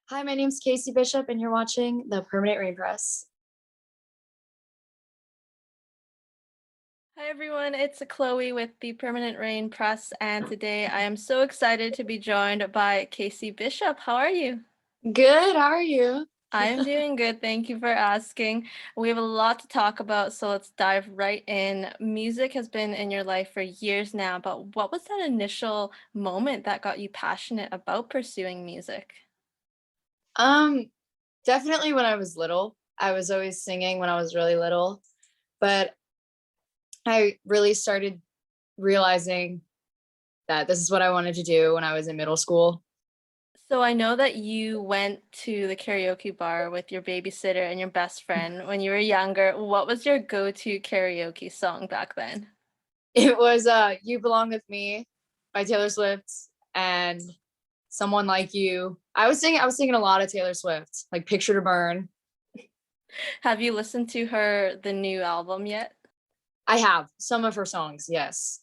Hi, my name's Casey Bishop, and you're watching The Permanent Rain Press. Hi everyone, it's Chloe with the Permanent Rain Press, and today I am so excited to be joined by Casey Bishop. How are you? Good, how are you? I am doing good, thank you for asking. We have a lot to talk about, so let's dive right in. Music has been in your life for years now, but what was that initial moment that got you passionate about pursuing music? Um, Definitely when I was little. I was always singing when I was really little, but I really started realizing that this is what I wanted to do when I was in middle school. So I know that you went to the karaoke bar with your babysitter and your best friend when you were younger. What was your go-to karaoke song back then? It was You Belong With Me by Taylor Swift and Someone Like You. I was singing a lot of Taylor Swift, like Picture to Burn. Have you listened to the new album yet? I have some of her songs, yes.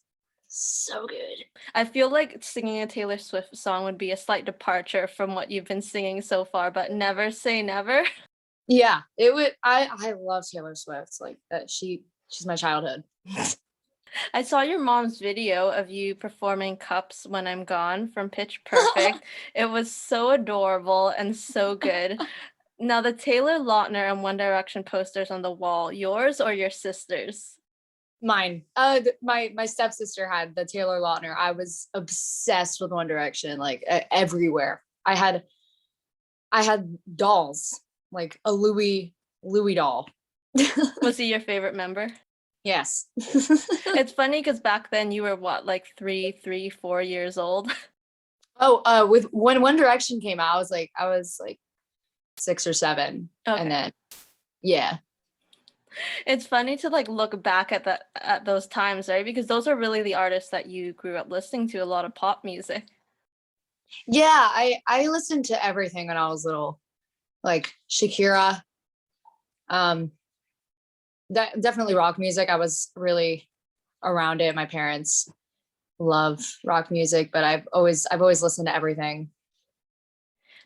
So good. I feel like singing a Taylor Swift song would be a slight departure from what you've been singing so far, but never say never. Yeah, it would. I love Taylor Swift. Like that, she's my childhood. I saw your mom's video of you performing Cups When I'm Gone from Pitch Perfect. It was so adorable and so good. Now, the Taylor Lautner and One Direction posters on the wall, yours or your sister's? Mine. My stepsister had the Taylor Lautner. I was obsessed with One Direction, like everywhere. I had dolls, like a Louis doll. Was he your favorite member? Yes. It's funny because back then you were what, like 4 years old? Oh, with when One Direction came out, I was like 6 or 7, and Okay. then yeah, It's funny to like look back at those times, right? Because those are really the artists that you grew up listening to, a lot of pop music. yeah. I listened to everything when I was little, like Shakira. Um, that definitely rock music. I was really around it. My parents love rock music, but I've always listened to everything.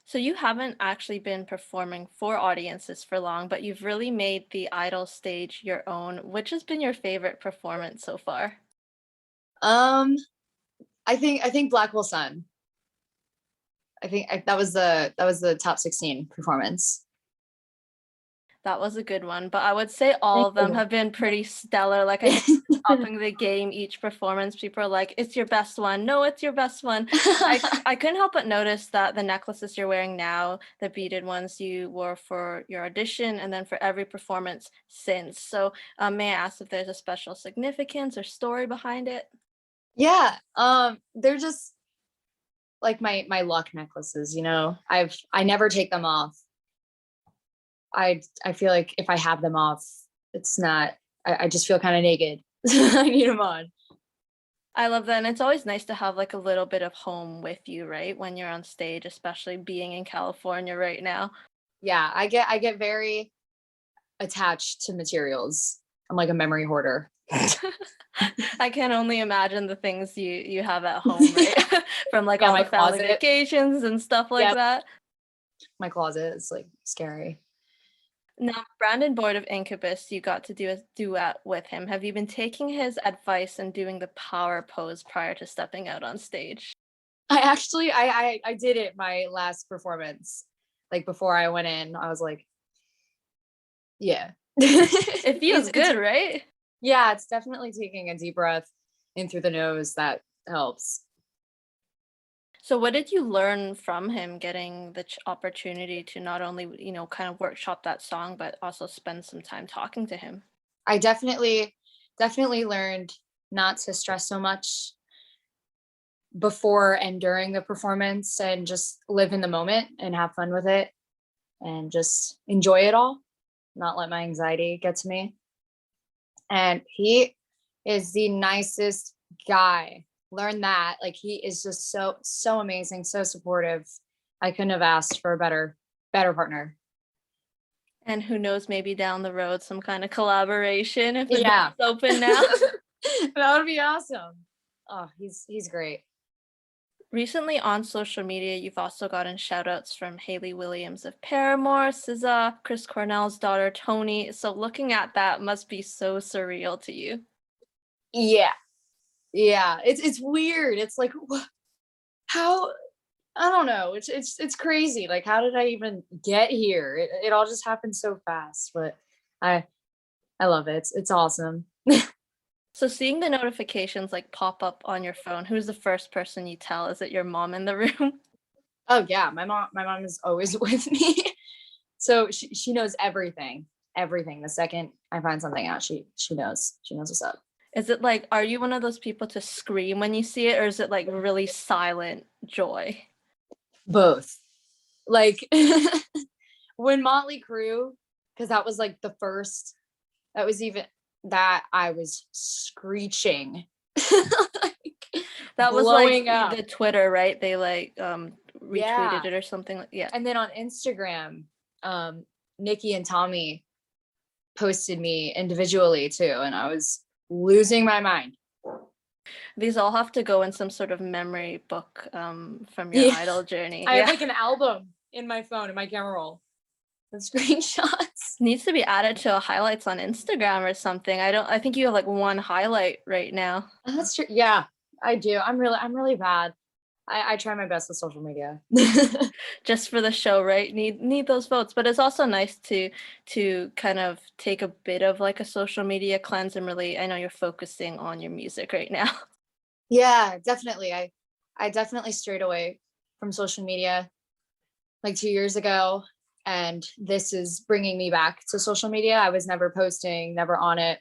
So you haven't actually been performing for audiences for long, but you've really made the Idol stage your own. Which has been your favorite performance so far? Um, I think Blackwell Sun. That was the top 16 performance. That was a good one, but I would say all Thank of them you. have been pretty stellar. Like I know upping the game each performance, people are like, "It's your best one." No, it's your best one. I couldn't help but notice that the necklaces you're wearing now, the beaded ones you wore for your audition, and then for every performance since. So, may I ask if there's a special significance or story behind it? Yeah, they're just like my luck necklaces. I never take them off. I feel like if I have them off, it's not. I just feel kind of naked. I need them on. I love that, and it's always nice to have like a little bit of home with you, right? When you're on stage, especially being in California right now. Yeah, I get very attached to materials. I'm like a memory hoarder. I can only imagine the things you have at home, right? From like Yeah, all my the family closet. vacations and stuff like Yeah, that. my closet is like scary. Now, Brandon Boyd of Incubus, you got to do a duet with him. Have you been taking his advice and doing the power pose prior to stepping out on stage? I did it my last performance. Like before I went in, I was like, yeah. It feels It's good, right? yeah, it's definitely taking a deep breath in through the nose that helps. So what did you learn from him getting the opportunity to not only, kind of workshop that song, but also spend some time talking to him? I definitely learned not to stress so much before and during the performance and just live in the moment and have fun with it and just enjoy it all, not let my anxiety get to me. And he is the nicest guy. Learn that. Like he is just so amazing, so supportive. I couldn't have asked for a better partner. And who knows, maybe down the road, some kind of collaboration if the Yeah. door's open now. That would be awesome. Oh, he's great. Recently on social media, you've also gotten shout outs from Hayley Williams of Paramore, SZA, Chris Cornell's daughter Tony. So looking at that must be so surreal to you. Yeah. Yeah. It's weird. It's like how I don't know. It's crazy. Like how did I even get here? It all just happened so fast, but I I love it. It's awesome. So seeing the notifications like pop up on your phone, who's the first person you tell? Is it your mom in the room? Oh yeah, my mom is always with me. So she knows everything. Everything. The second I find something out, she knows. She knows what's up. Is it like, are you one of those people to scream when you see it, or is it like really silent joy? Both. Like when Motley Crue, because that was like the first, that was even that I was screeching. Like, That was like blowing up. the Twitter, right? They like Yeah. retweeted it or something like yeah. And then on Instagram, Nikki and Tommy posted me individually too, and I was losing my mind. These all have to go in some sort of memory book from your Yeah. idol journey. I have Yeah. like an album in my phone, in my camera roll, with screenshots. Needs to be added to highlights on Instagram or something. I think you have like one highlight right now. That's true. Yeah, I do. I'm really bad. I try my best with social media. Just for the show, right? Need those votes. But it's also nice to kind of take a bit of like a social media cleanse and really I know you're focusing on your music right now. Yeah, definitely. I definitely strayed away from social media like 2 years ago, and this is bringing me back to social media. I was never posting, never on it,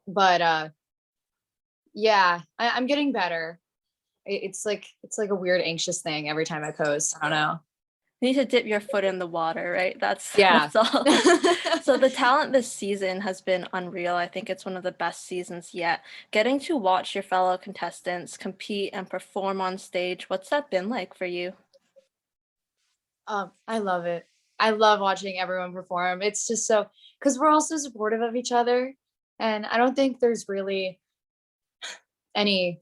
but yeah, I'm getting better. It's like a weird anxious thing every time I post. I don't know. You need to dip your foot in the water, right? That's Yeah. that's all. So the talent this season has been unreal. I think it's one of the best seasons yet. Getting to watch your fellow contestants compete and perform on stage, what's that been like for you? I love it. I love watching everyone perform. It's just so because we're all so supportive of each other, and I don't think there's really any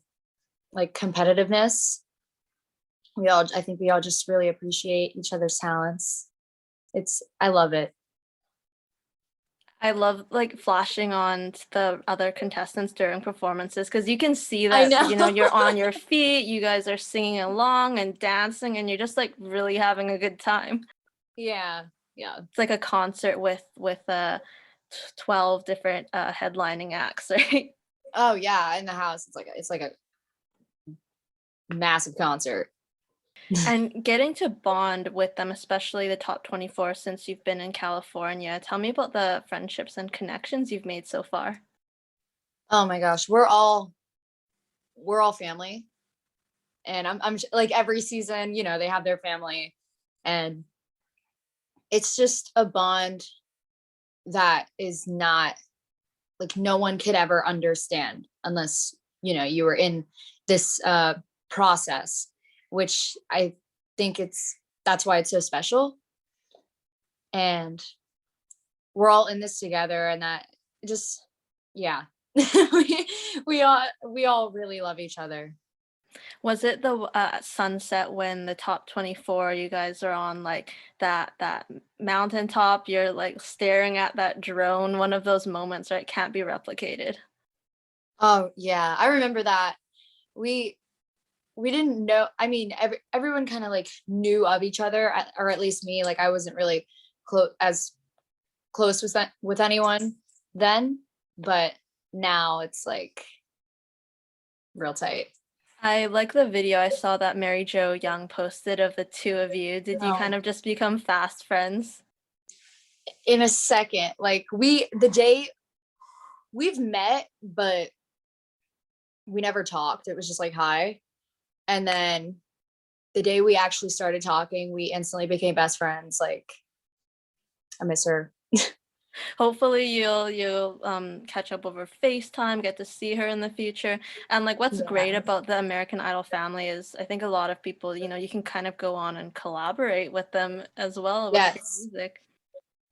like competitiveness. I think we all just really appreciate each other's talents. I love it. I love like flashing on to the other contestants during performances because you can see I that, know. you know, you're on your feet, you guys are singing along and dancing, and you're just like really having a good time. Yeah. Yeah. It's like a concert with 12 different headlining acts, right? Oh yeah, in the house. It's like a massive concert. And getting to bond with them, especially the top 24 since you've been in California. Tell me about the friendships and connections you've made so far. Oh my gosh, we're all family, and like every season, they have their family, and it's just a bond that is not like no one could ever understand unless you were in this process, which I think that's why it's so special, and we're all in this together, and that just yeah. We all really love each other. Was it the sunset when the top 24 you guys are on like that mountaintop, you're like staring at that drone, one of those moments, right? Can't be replicated. Oh yeah, I remember that. We didn't know. I mean, everyone kind of like knew of each other, or at least me. Like I wasn't really as close with anyone then, but now it's like real tight. I like the video I saw that Mary Jo Young posted of the two of you. Did you kind No, of just become fast friends? in a second, like the day we've met, but we never talked. It was just like hi, and then the day we actually started talking, we instantly became best friends. Like I miss her. Hopefully you'll catch up over FaceTime, get to see her in the future. And like what's great Yeah. about the American Idol family is I think a lot of people, you know, you can kind of go on and collaborate with them as well with your Yes. music.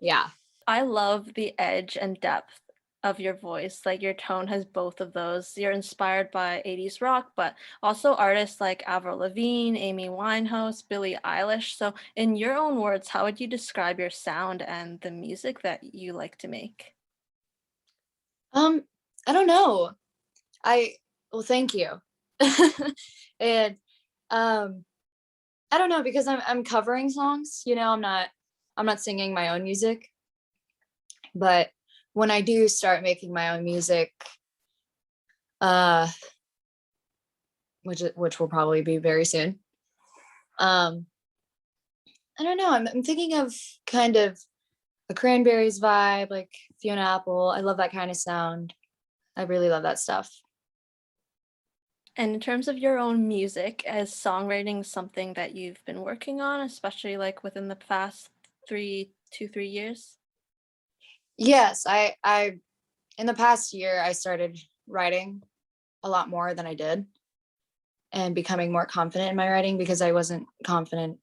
Yeah. I love the edge and depth of your voice. Like your tone has both of those. You're inspired by 80s rock, but also artists like Avril Lavigne, Amy Winehouse, Billie Eilish. So, in your own words, how would you describe your sound and the music that you like to make? Um, I don't know. I well, thank you. And um I don't know because I'm covering songs, I'm not singing my own music, but when I do start making my own music, uh which will probably be very soon. Um I don't know. I'm thinking of kind of a Cranberries vibe, like Fiona Apple. I love that kind of sound. I really love that stuff. And in terms of your own music, is songwriting something that you've been working on, especially like within the past 3 years? Yes, I in the past year I started writing a lot more than I did and becoming more confident in my writing because I wasn't confident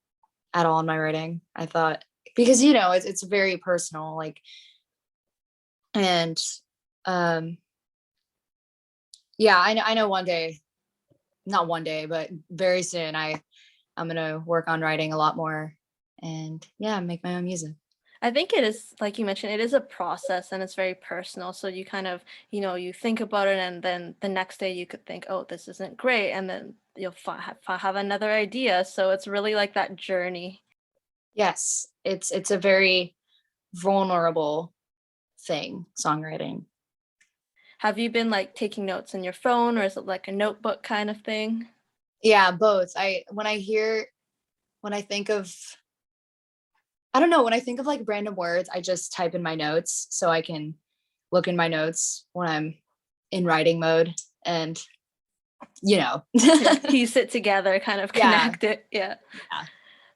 at all in my writing. I thought because it's very personal, like, and um yeah, I know one day, not one day, but very soon I'm gonna work on writing a lot more and yeah, make my own music. I think it is, like you mentioned, it is a process and it's very personal. So you kind of, you think about it and then the next day you could think, oh, this isn't great. And then you'll have another idea. So it's really like that journey. Yes, it's a very vulnerable thing, songwriting. Have you been like taking notes in your phone or is it like a notebook kind of thing? Yeah, both. When I think of I don't know, when I think of like random words, I just type in my notes so I can look in my notes when I'm in writing mode and you know. Piece it together, kind of Yeah. connect it. Yeah. Yeah.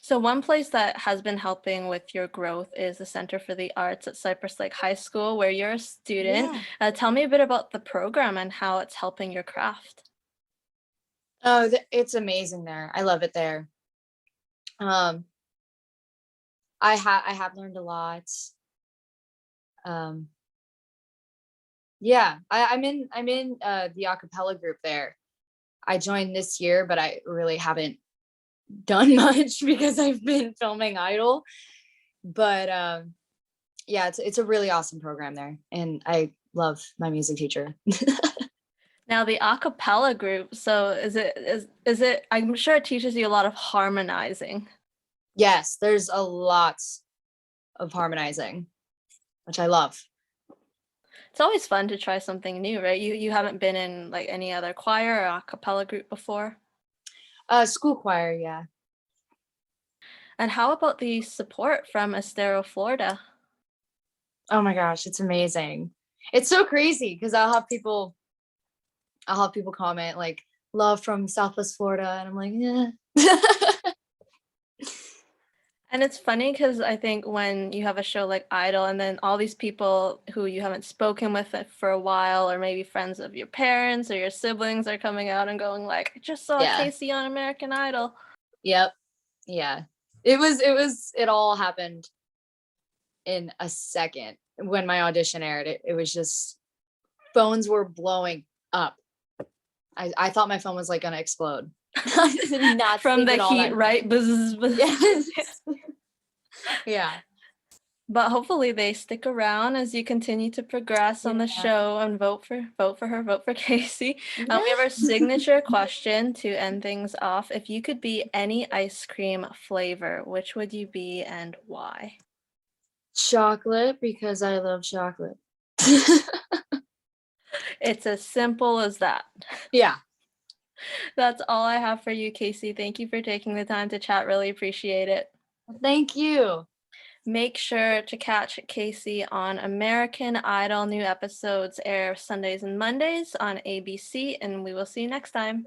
So one place that has been helping with your growth is the Center for the Arts at Cypress Lake High School, where you're a student. Yeah. Tell me a bit about the program and how it's helping your craft. Oh, it's amazing there. I love it there. Um, I have learned a lot. Um, yeah, I'm in the acapella group there. I joined this year, but I really haven't done much because I've been filming Idol. But yeah, it's a really awesome program there, and I love my music teacher. Now the a cappella group, so is it I'm sure it teaches you a lot of harmonizing. Yes, there's a lot of harmonizing, which I love. It's always fun to try something new, right? You haven't been in like any other choir or a cappella group before? School choir, yeah. And how about the support from Estero, Florida? Oh my gosh, it's amazing. It's so crazy because I'll have people comment like love from Southwest Florida, and I'm like, yeah. And it's funny because I think when you have a show like Idol and then all these people who you haven't spoken with for a while, or maybe friends of your parents or your siblings are coming out and going like, I just saw Yeah. Casey on American Idol. Yep. Yeah. It all happened in a second when my audition aired. It was just phones were blowing up. I thought my phone was like gonna explode. I did not From sleep the at all heat, that night. right? Buzz, buzz. Yes. Yeah. But hopefully they stick around as you continue to progress on the Yeah. show and vote for her, vote for Casey. We have our Yeah. signature question to end things off. If you could be any ice cream flavor, which would you be and why? Chocolate because I love chocolate. It's as simple as that. Yeah. That's all I have for you, Casey. Thank you for taking the time to chat. Really appreciate it. Thank you. Make sure to catch Casey on American Idol. New episodes air Sundays and Mondays on ABC, and we will see you next time.